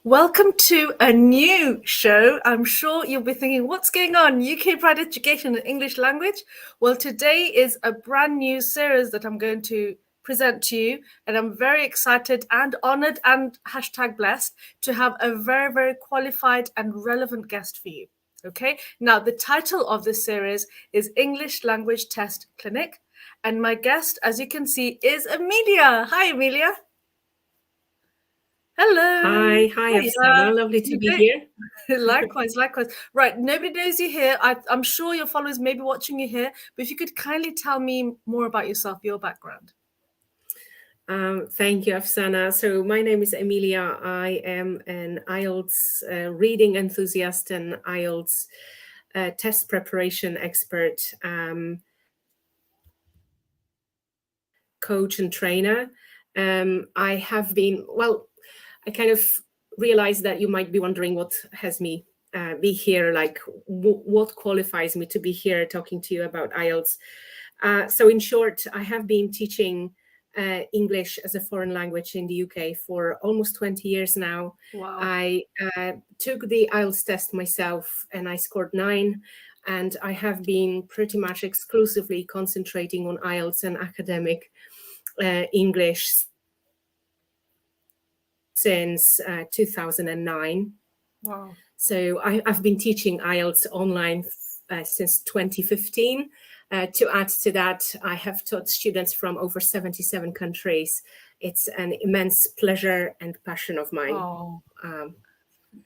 Welcome to a new show. I'm sure you'll be thinking, what's going on? UK Bright Education and English language? Well, today is a brand new series that I'm going to present to you, and I'm very excited and honored and #blessed to have a very, very qualified and relevant guest for you. Okay, now the title of this series is English Language Test Clinic, and my guest, as you can see, is Emilia. Hi, Emilia. Hello. Hi, Afsana. Lovely to be here. Likewise. Right, nobody knows you here. I'm sure your followers may be watching you here, but if you could kindly tell me more about yourself, your background. Thank you, Afsana. So my name is Emilia. I am an IELTS reading enthusiast and IELTS test preparation expert, coach and trainer. I have been, I kind of realized that you might be wondering what has me be here, like what qualifies me to be here talking to you about IELTS. So in short, I have been teaching English as a foreign language in the UK for almost 20 years now. Wow. I took the IELTS test myself and I scored 9. And I have been pretty much exclusively concentrating on IELTS and academic English since 2009. Wow. So I've been teaching IELTS online since 2015. To add to that, I have taught students from over 77 countries. It's an immense pleasure and passion of mine. Oh.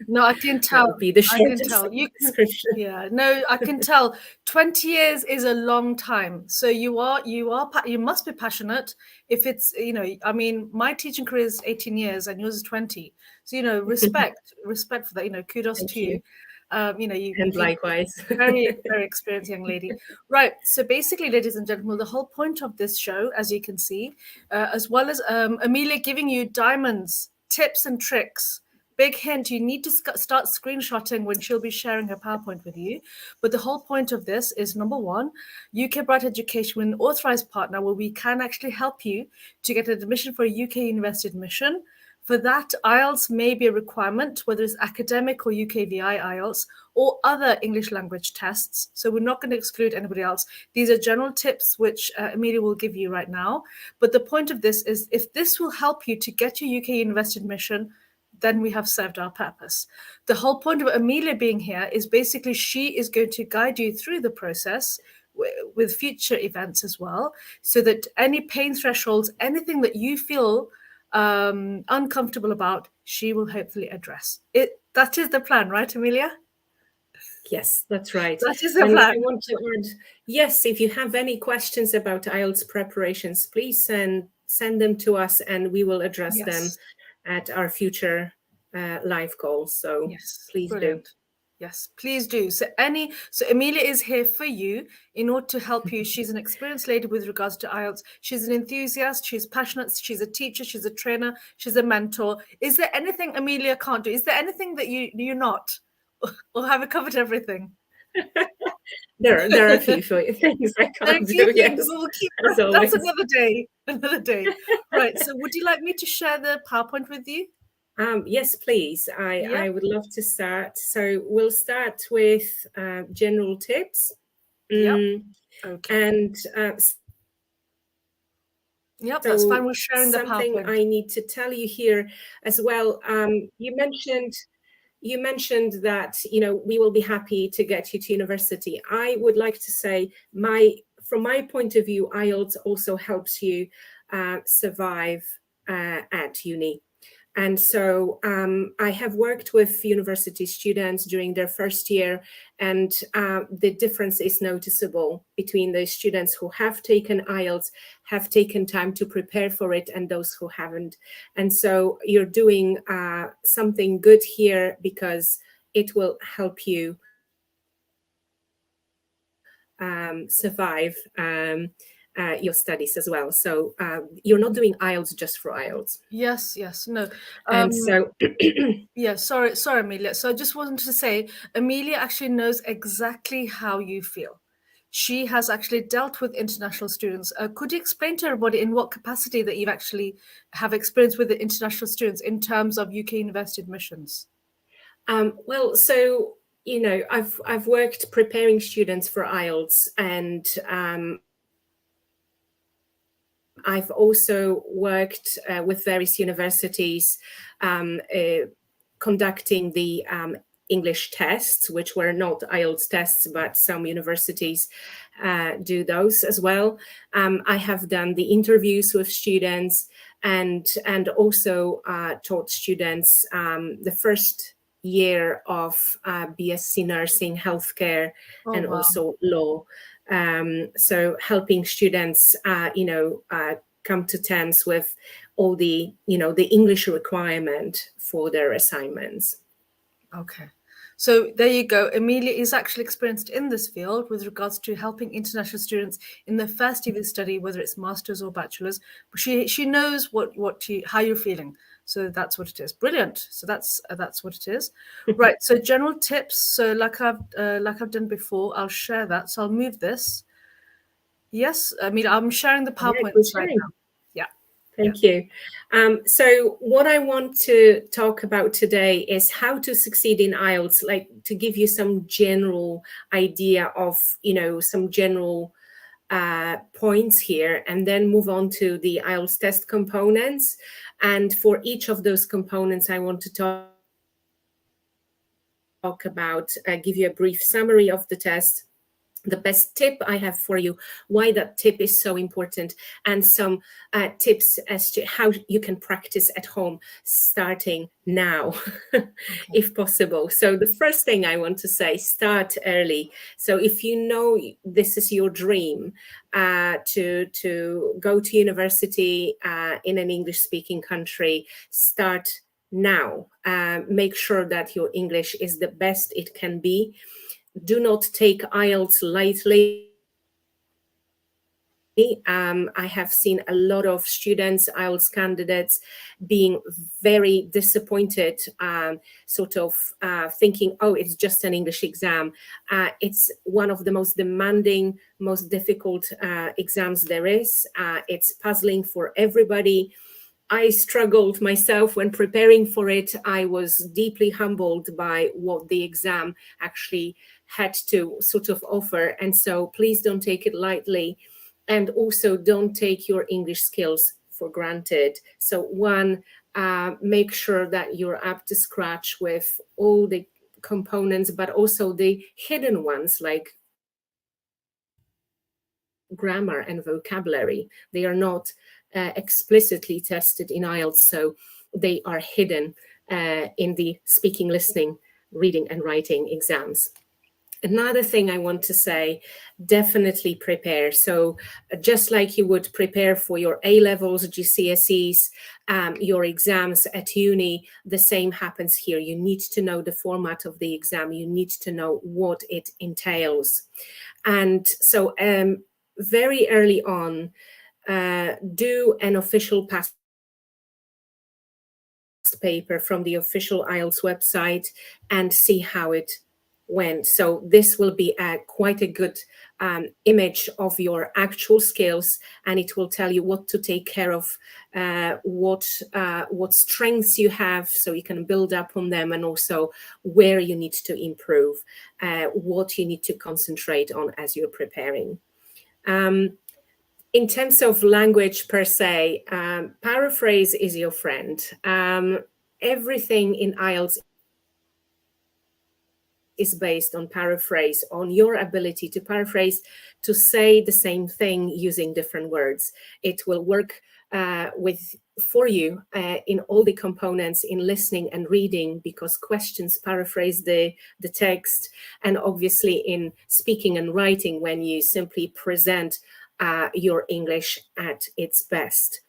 No, I can tell. That would be the shortest description. Yeah, no, I can tell. 20 years is a long time. So you must be passionate. If it's, I mean, my teaching career is 18 years and yours is 20. So, respect for that. Kudos to you. And likewise. Very, very experienced young lady. Right. So basically, ladies and gentlemen, the whole point of this show, as you can see, as well as Emilia giving you diamonds, tips and tricks. Big hint, you need to start screenshotting when she'll be sharing her PowerPoint with you. But the whole point of this is, number one, UK Bright Education with an authorized partner where we can actually help you to get admission for a UK university admission. For that, IELTS may be a requirement, whether it's academic or UKVI IELTS or other English language tests. So we're not going to exclude anybody else. These are general tips which Emilia will give you right now. But the point of this is, if this will help you to get your UK university admission, then we have served our purpose. The whole point of Emilia being here is basically she is going to guide you through the process with future events as well, so that any pain thresholds, anything that you feel uncomfortable about, she will hopefully address it. That is the plan, right, Emilia? Yes, that's right. That is the plan. I want to add, yes, if you have any questions about IELTS preparations, please send them to us and we will address them at our future live calls. So yes, please do. Yes, please do. So Emilia is here for you in order to help you. She's an experienced lady with regards to IELTS. She's an enthusiast. She's passionate. She's a teacher. She's a trainer. She's a mentor. Is there anything Emilia can't do? Is there anything that you're not? Or have I covered everything? There are a few things I can't do. Yes, we'll keep that's another day. Right. So would you like me to share the PowerPoint with you? Yes, please. I would love to start. So we'll start with general tips. Okay. And that's fine. We're sharing the something PowerPoint. I need to tell you here as well. You mentioned that we will be happy to get you to university. I would like to say, from my point of view, IELTS also helps you survive at uni. And so I have worked with university students during their first year, and the difference is noticeable between the students who have taken IELTS, have taken time to prepare for it, and those who haven't. And so you're doing something good here because it will help you survive your studies as well. So you're not doing IELTS just for IELTS. Yes, no. And so yeah, sorry, Emilia. So I just wanted to say, Emilia actually knows exactly how you feel. she has actually dealt with international students. Could you explain to everybody in what capacity that you've actually have experience with the international students in terms of UK university admissions? Well, so, you know, I've worked preparing students for IELTS, and I've also worked with various universities conducting the English tests, which were not IELTS tests, but some universities do those as well. I have done the interviews with students, and also taught students the first year of BSc nursing, healthcare, and wow. also law. So helping students, come to terms with all the, the English requirement for their assignments. Okay. So there you go. Emilia is actually experienced in this field with regards to helping international students in their first year of study, whether it's master's or bachelor's. But she knows how you're feeling. So that's what it is. Brilliant. So that's what it is. Right. So general tips. So like I've done before, I'll share that. So I'll move this. Yes, Emilia, I'm sharing the PowerPoint right now. Yeah. Thank you. So what I want to talk about today is how to succeed in IELTS, like to give you some general idea of, some general points here, and then move on to the IELTS test components. And for each of those components, I want to talk about, give you a brief summary of the test, the best tip I have for you, why that tip is so important, and some tips as to how you can practice at home starting now, if possible. So the first thing I want to say, start early. So if you know this is your dream, to go to university in an English-speaking country, start now. Make sure that your English is the best it can be. Do not take IELTS lightly. I have seen a lot of students, IELTS candidates, being very disappointed, thinking, oh, it's just an English exam. It's one of the most demanding, most difficult exams there is. It's puzzling for everybody. I struggled myself when preparing for it. I was deeply humbled by what the exam actually had to sort of offer. And so please don't take it lightly. And also don't take your English skills for granted. So one, make sure that you're up to scratch with all the components, but also the hidden ones like grammar and vocabulary. They are not explicitly tested in IELTS, so they are hidden in the speaking, listening, reading and writing exams. Another thing I want to say, definitely prepare. So just like you would prepare for your A-levels, GCSEs, your exams at uni, the same happens here. You need to know the format of the exam. You need to know what it entails. And so very early on, do an official past paper from the official IELTS website and see how it went. So this will be quite a good image of your actual skills, and it will tell you what to take care of, what strengths you have so you can build up on them, and also where you need to improve, what you need to concentrate on as you're preparing. In terms of language per se, paraphrase is your friend. Everything in IELTS is based on paraphrase, on your ability to paraphrase, to say the same thing using different words. It will work for you in all the components in listening and reading, because questions paraphrase the text, and obviously in speaking and writing when you simply present your English at its best.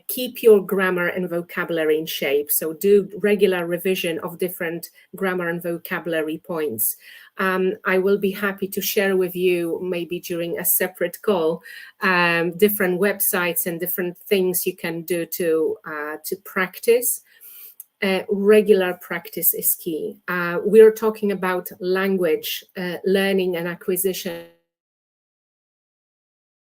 Keep your grammar and vocabulary in shape. So do regular revision of different grammar and vocabulary points. I will be happy to share with you, maybe during a separate call, different websites and different things you can do to practice. Regular practice is key. We're talking about language learning and acquisition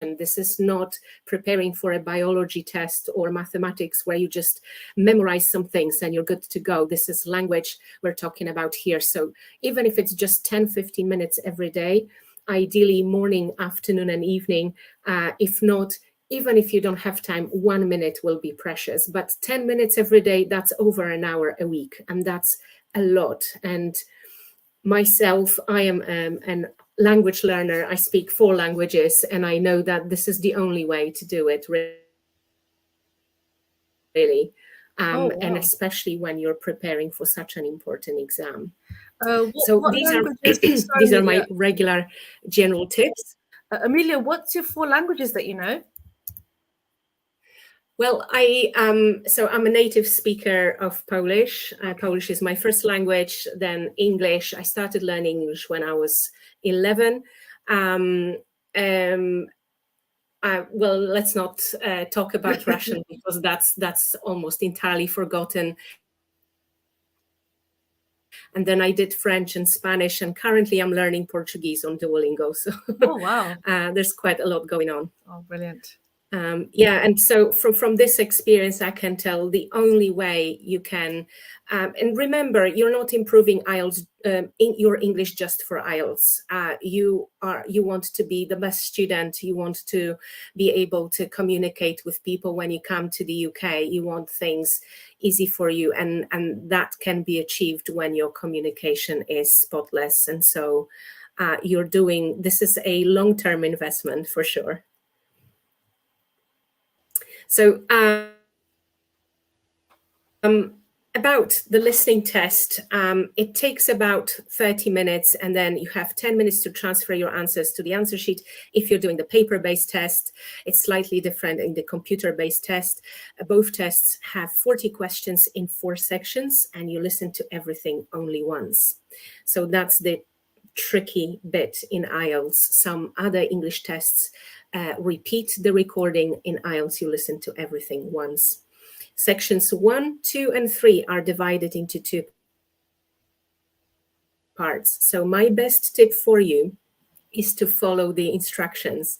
This is not preparing for a biology test or mathematics where you just memorize some things and you're good to go. This is language we're talking about here. So even if it's just 10-15 minutes every day, ideally morning, afternoon, and evening, if not, even if you don't have time, 1 minute will be precious. But 10 minutes every day, that's over an hour a week, and that's a lot. And myself, I am an language learner. I speak 4 languages, and I know that this is the only way to do it, really. Wow. And especially when you're preparing for such an important exam. So these are my regular general tips. Emilia, what's your 4 languages that you know? Well, I'm a native speaker of Polish. Polish is my first language, then English. I started learning English when I was 11. Well, let's not talk about Russian because that's almost entirely forgotten. And then I did French and Spanish, and currently I'm learning Portuguese on Duolingo. So oh, wow. There's quite a lot going on. Oh, brilliant. Yeah, and so from this experience, I can tell the only way you can, and remember, you're not improving IELTS in your English just for IELTS. You want to be the best student. You want to be able to communicate with people when you come to the UK. You want things easy for you, and that can be achieved when your communication is spotless. And so this is a long-term investment for sure. So about the listening test, it takes about 30 minutes, and then you have 10 minutes to transfer your answers to the answer sheet. If you're doing the paper-based test, it's slightly different in the computer-based test. Both tests have 40 questions in 4 sections, and you listen to everything only once. So that's the tricky bit in IELTS. Some other English tests repeat the recording. In IELTS, you listen to everything once. Sections 1, 2, and 3 are divided into 2 parts. So my best tip for you is to follow the instructions.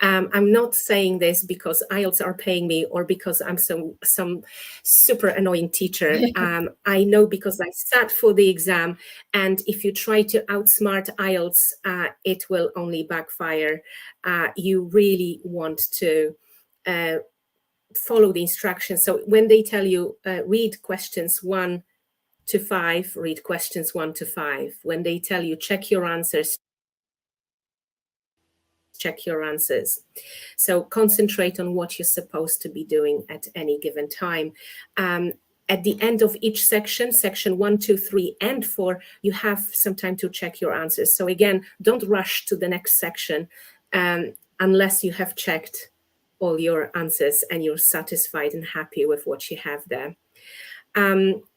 I'm not saying this because IELTS are paying me or because I'm some super annoying teacher. I know because I sat for the exam, and if you try to outsmart IELTS, it will only backfire. You really want to follow the instructions. So when they tell you read questions 1 to 5, read questions 1 to 5. When they tell you check your answers, check your answers. So concentrate on what you're supposed to be doing at any given time. At the end of each section, section 1, 2, 3, and 4, you have some time to check your answers. So again, don't rush to the next section unless you have checked all your answers and you're satisfied and happy with what you have there.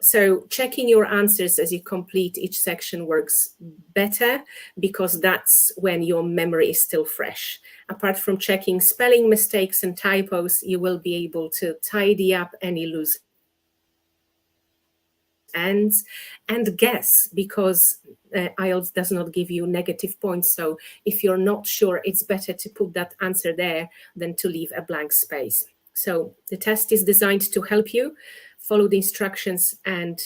So checking your answers as you complete each section works better because that's when your memory is still fresh. Apart from checking spelling mistakes and typos, you will be able to tidy up any loose ends and guess, because IELTS does not give you negative points. So if you're not sure, it's better to put that answer there than to leave a blank space. So the test is designed to help you follow the instructions, and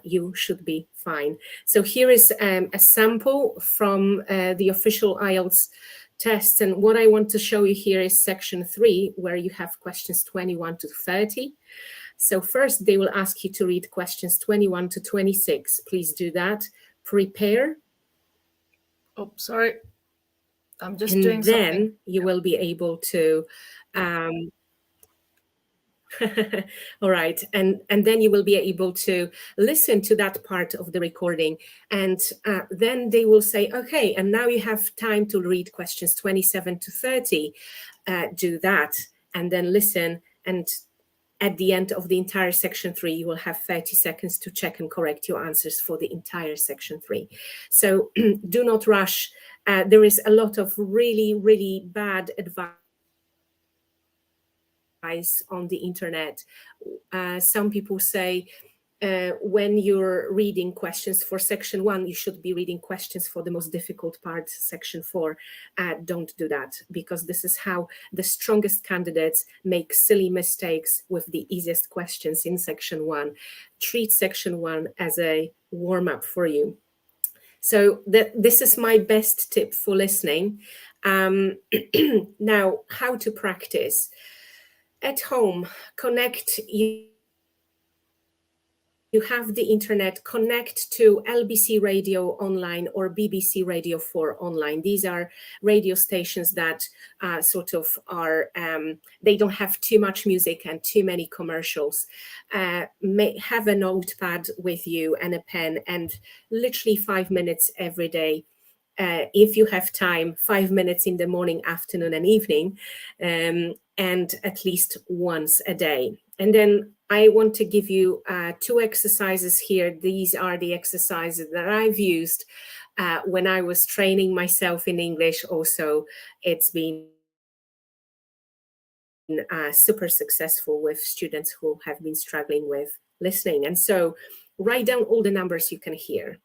you should be fine. So here is a sample from the official IELTS test. And what I want to show you here is section 3, where you have questions 21 to 30. So first, they will ask you to read questions 21 to 26. Please do that. Prepare. Oh, sorry. I'm just doing something. And then you will be able to... all right. And then you will be able to listen to that part of the recording. And then they will say, okay, and now you have time to read questions 27 to 30. Do that and then listen. And at the end of the entire section 3, you will have 30 seconds to check and correct your answers for the entire section 3. So do not rush. There is a lot of really, really bad advice on the internet. Some people say when you're reading questions for section 1, you should be reading questions for the most difficult part, section 4. Don't do that, because this is how the strongest candidates make silly mistakes with the easiest questions in section 1. Treat section 1 as a warm-up for you. So this is my best tip for listening. Now, how to practice. At home, connect. You have the internet, connect to LBC Radio Online or BBC Radio 4 Online. These are radio stations that sort of are, they don't have too much music and too many commercials. Have a notepad with you and a pen, and literally 5 minutes every day. If you have time, 5 minutes in the morning, afternoon and evening, and at least once a day. And then I want to give you 2 exercises here. These are the exercises that I've used when I was training myself in English. Also, it's been super successful with students who have been struggling with listening. And so write down all the numbers you can hear.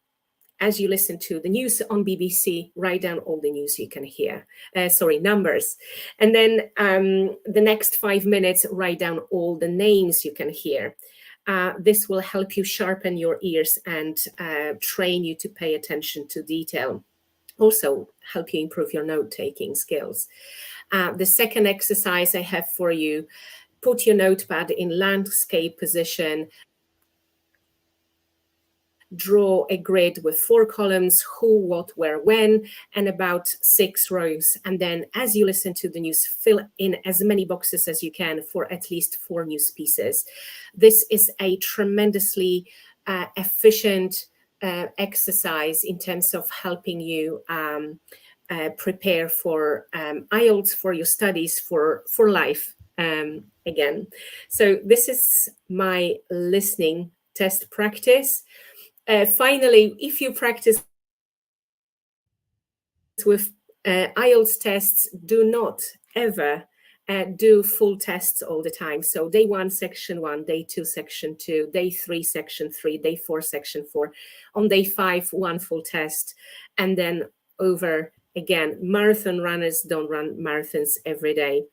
As you listen to the news on BBC, write down all the news you can hear. Numbers. And then the next 5 minutes, write down all the names you can hear. This will help you sharpen your ears and train you to pay attention to detail. Also help you improve your note-taking skills. The second exercise I have for you, put your notepad in landscape position. Draw a grid with 4 columns, who, what, where, when, and about 6 rows. And then as you listen to the news, fill in as many boxes as you can for at least 4 news pieces. This is a tremendously efficient exercise in terms of helping you prepare for IELTS, for your studies, for life again. So this is my listening test practice. Finally, if you practice with IELTS tests, do not ever do full tests all the time. So day 1, section 1, day 2, section 2, day 3, section 3, day 4, section 4. On day 5, 1 full test, and then over again. Marathon runners don't run marathons every day.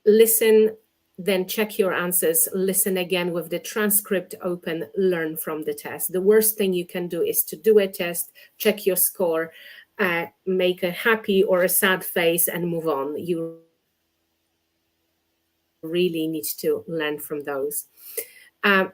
Listen, then check your answers, listen again with the transcript open, learn from the test. The worst thing you can do is to do a test, check your score, make a happy or a sad face and move on. You really need to learn from those.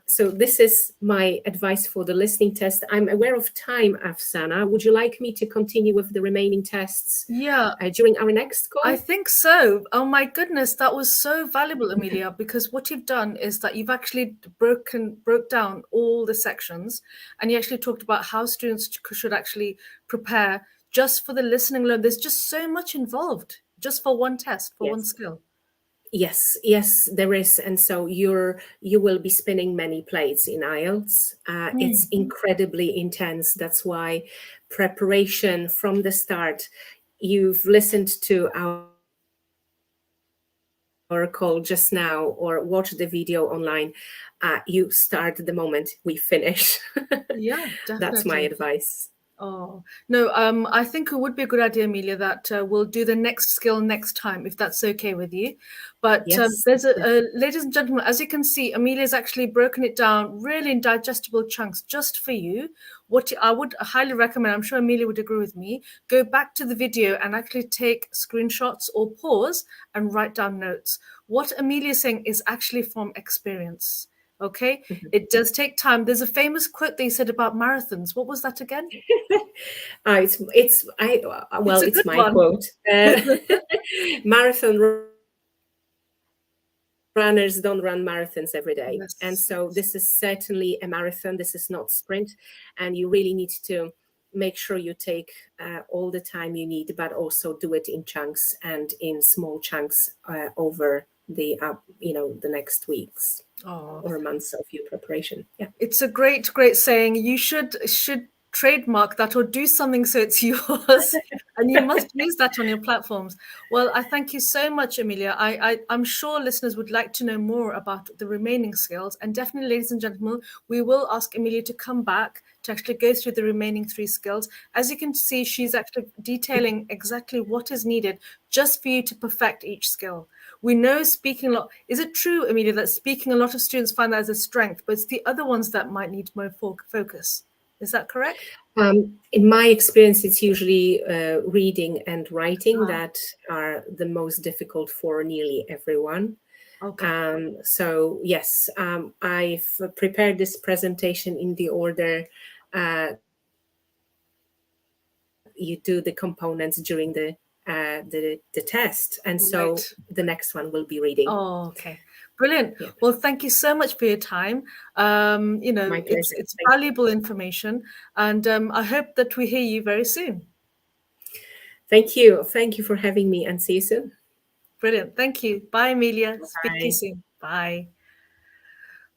So this is my advice for the listening test. I'm aware of time, Afsana. Would you like me to continue with the remaining tests during our next call? I think so. Oh my goodness, that was so valuable, Emilia, because what you've done is that you've actually broke down all the sections, and you actually talked about how students should actually prepare just for the listening alone. There's just so much involved just for one test, for one skill. Yes, there is. And so you will be spinning many plates in IELTS. It's incredibly intense. That's why preparation from the start, you've listened to our call just now or watch the video online. You start the moment we finish. Yeah, definitely. That's my advice. Oh, no, I think it would be a good idea, Emilia, that we'll do the next skill next time, if that's okay with you. But there's ladies and gentlemen, as you can see, Emilia's actually broken it down really in digestible chunks just for you. What I would highly recommend, I'm sure Emilia would agree with me, go back to the video and actually take screenshots or pause and write down notes. What Emilia's saying is actually from experience. Okay, it does take time. There's a famous quote they said about marathons. What was that again? It's my quote. Marathon runners don't run marathons every day. Yes. And so this is certainly a marathon. This is not sprint. And you really need to make sure you take all the time you need, but also do it in chunks and in small chunks over the next weeks or months of your preparation. Yeah, it's a great saying. You should trademark that or do something so it's yours, and you must use that on your platforms. Well, I thank you so much, Emilia. I'm sure listeners would like to know more about the remaining skills, and definitely, ladies and gentlemen, we will ask Emilia to come back to actually go through the remaining 3 skills. As you can see, she's actually detailing exactly what is needed just for you to perfect each skill. We know speaking a lot. Is it true, Emilia, that speaking a lot of students find that as a strength, but it's the other ones that might need more focus? Is that correct? In my experience, it's usually reading and writing that are the most difficult for nearly everyone. Okay. So yes, I've prepared this presentation in the order you do the components during the test, and so the next one will be reading. Oh, okay. Brilliant. Yeah. Well, thank you so much for your time. You know, My pleasure. it's valuable information, and I hope that we hear you very soon. Thank you. Thank you for having me, and see you soon. Brilliant. Thank you. Bye, Emilia. Bye. Speak to you soon. Bye.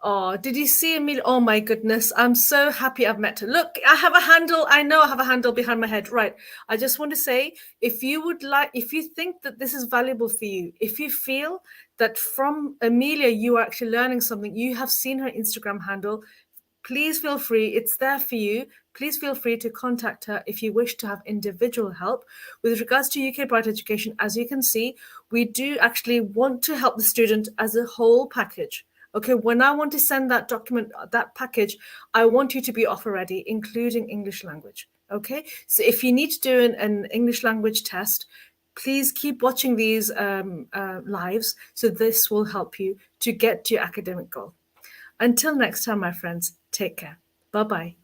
Oh, did you see Emilia? Oh my goodness. I'm so happy I've met her. Look, I have a handle. I know I have a handle behind my head. Right. I just want to say, if you think that this is valuable for you, if you feel that from Emilia, you are actually learning something, you have seen her Instagram handle, please feel free. It's there for you. Please feel free to contact her if you wish to have individual help. With regards to UK Bright Education, as you can see, we do actually want to help the student as a whole package. Okay, when I want to send that document, that package, I want you to be offer ready, including English language. Okay, so if you need to do an English language test, please keep watching these lives, so this will help you to get to your academic goal. Until next time, my friends, take care. Bye-bye.